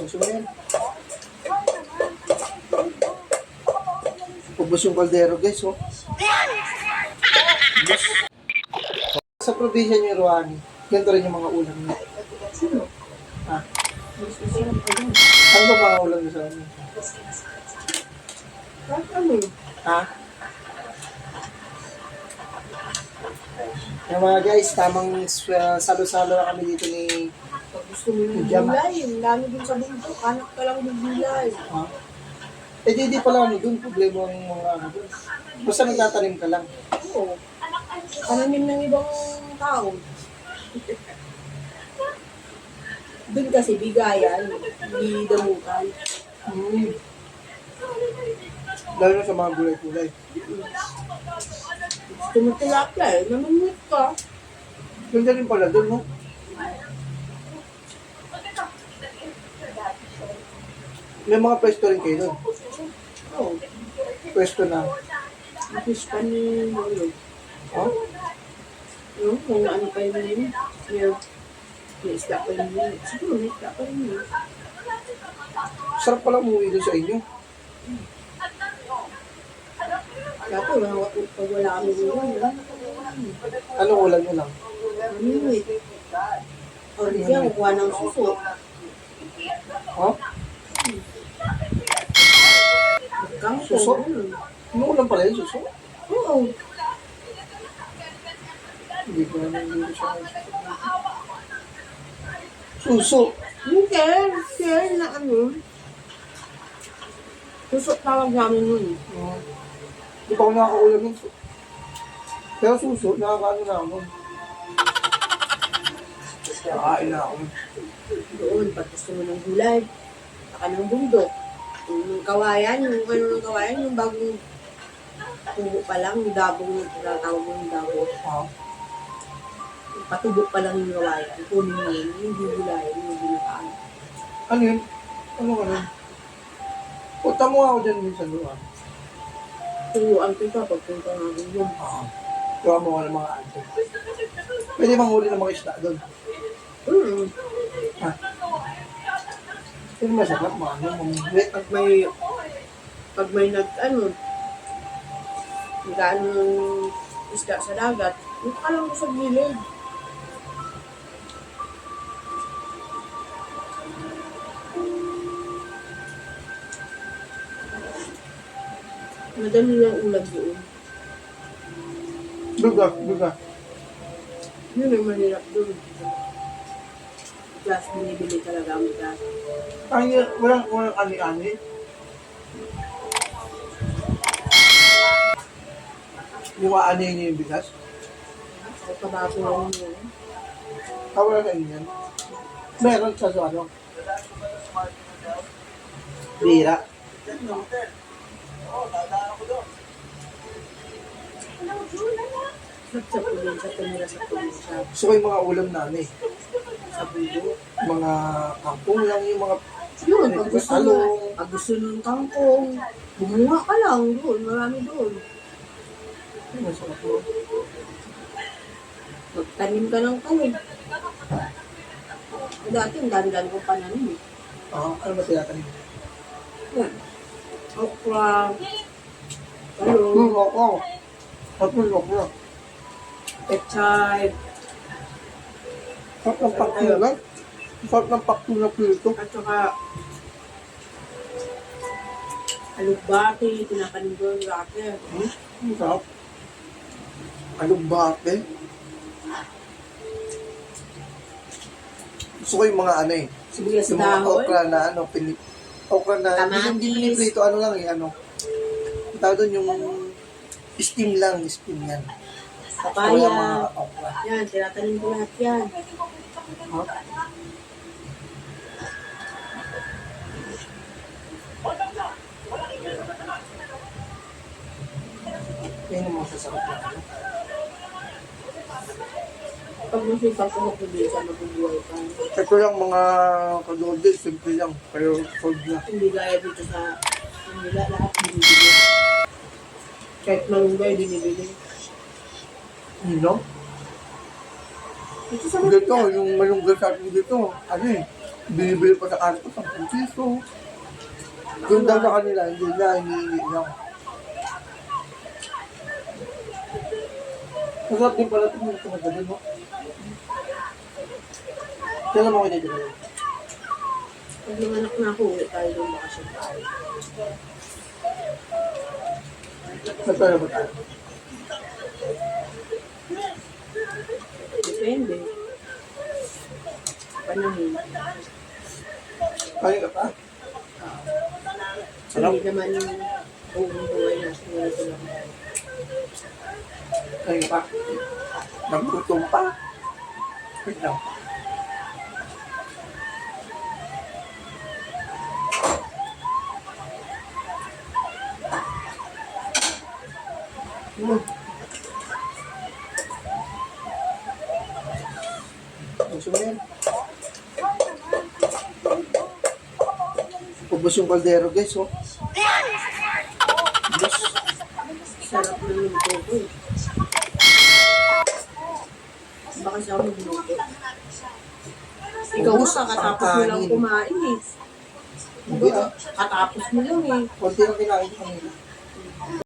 Gusto mo yan? Ubus yung kaldero, guys, oh. Ubus. Sa probinsya niyo, Roani, ganito rin yung mga ulam niyo. Sino? Ha? Masasarap ka dyan. Ano ba mga ulam niyo sa amin? Kahit ano eh. Ha? Yung mga guys, tamang salo-salo na kami dito ni... Pag gusto mo yung Jam. gulay, yung dami dun sa bundok, anak ka lang ng gulay. Ha? Eh, di pala ano dun, problema ng mga ano dun. Basta nagtatanim ka lang. Oo. Kananim ng ibang tao. Doon kasi bigayan, hindi damukan. Lalo na sa mga gulay-gulay. Gusto mo tilapia eh, namamit ka. Ganda rin pala dun, no? May mga pwesto rin kayo dun. Oo. Pwesto na. Fish pa ni Lolo. Ha? Yung kung ano pa yun. May isda pa rin yun. Siguro may isda pa rin yun. Sarap pala umuwi dun sa inyo. Dati pag wala kami yun. Anong ulam nyo lang? Mamimit. O siya, kukuha ng suso. Ha? Magkangkong. Suso? Ganun. Anong ulam pala yun, suso? Oo. Hindi ko naman dito siya. Suso? Yung share na ano. Suso tawag namin yun. Hindi pa ako nakakaulam ng suso. Pero suso, nakakaano na ako. Nakakain na ako. Doon, pag gusto mo ng gulay, saka ng bundok. Yung kawayan, yung ano ng kawayan, yung bagong tubo pa lang, yung dabong yung tinatawag mo yung dabo. Yung patubo pa lang yung kawayan. Kunin mo yun, yung gulay, yung ginataan. Ano yun? Ano ka nun? Punta mo ako dyan minsan doon. Turuan kita pagpunta namin yun. Gawa mo ako ng mga ante. Pwede manghuli ng mga isda doon. Ha? Pero masarap mga ano, manghuli. Pag may nag-ano ng isda sa dagat, dito ka lang sa gilid. Madali lang ulam doon. Buga. Yun ang mahirap doon. Gas, binibili talaga ang gas. Ay, walang ani-ani. Yung aani niyo yung bigas. Sa tabako lang yun. Wala na yun yan. Meron sa ano. Bira. Sa probinsya, tumira sa probinsya. Gusto ko yung mga ulam namin. Sa bulo. Mga kangkong lang, yung mga Yun, pag gusto mo, talong. pag gusto ng kangkong, bumuha ka lang doon, marami doon. Masarap mo. Magtanim ka ng tanim. Dati, ang dami-dami ko pananim eh. Ano ba tinatanim? Yan. Okra. Talong. Ako. Ako. Pechay. Sarap ng paktunan. Sarap ng paktunan prito. At saka alugbati, tinakanin ko yung racket. Sarap. Alugbate. Gusto ko yung mga ano eh. Sibuyas Yung mga dahon. okra na ano. Okra na. Kamatis. Hindi piniprito. Ano lang eh. Ano. Ang tawag doon yung steam lang. Steam yan. Papaya. O yung mga okra. Yan, tinatanim ko lahat yan. Ha? Yan yung mga sasarap na ano. Pag masipag ko sa probinsya, mabubuhay ka. Ito lang mga kadode, simple lang. Pero sold na. Hindi gaya dito sa Manila, lahat binibili. Kahit malunggay, binibili. No? Dito sa Dito, Manila. yung malunggal sa atin dito, ano eh, Bibili pa sa kanto, 10 piso. Yung daw sa kanila, hindi na, hinihingi lang. Masarap din pala ito mga tumagabi mo. Kailan mo kita dito? Pag mga anak na ako, uwi tayo ng bakasyon tayo. Nagpala ba tayo? Depende. Panahon. Kaya ka pa? Sarap. Hindi naman yung buong buhay na siguro ko lang. Kaya ka pa? Nagutom pa? Wait lang. Gusto mo yan? Ubus yung kaldero guys, oh. Ubus. Sarap na yung coco eh. Baka siya magluto. Ikaw sa katapos mo lang kumain eh. Hindi ah. Katapos mo lang eh. Konti lang kinain ko kanina.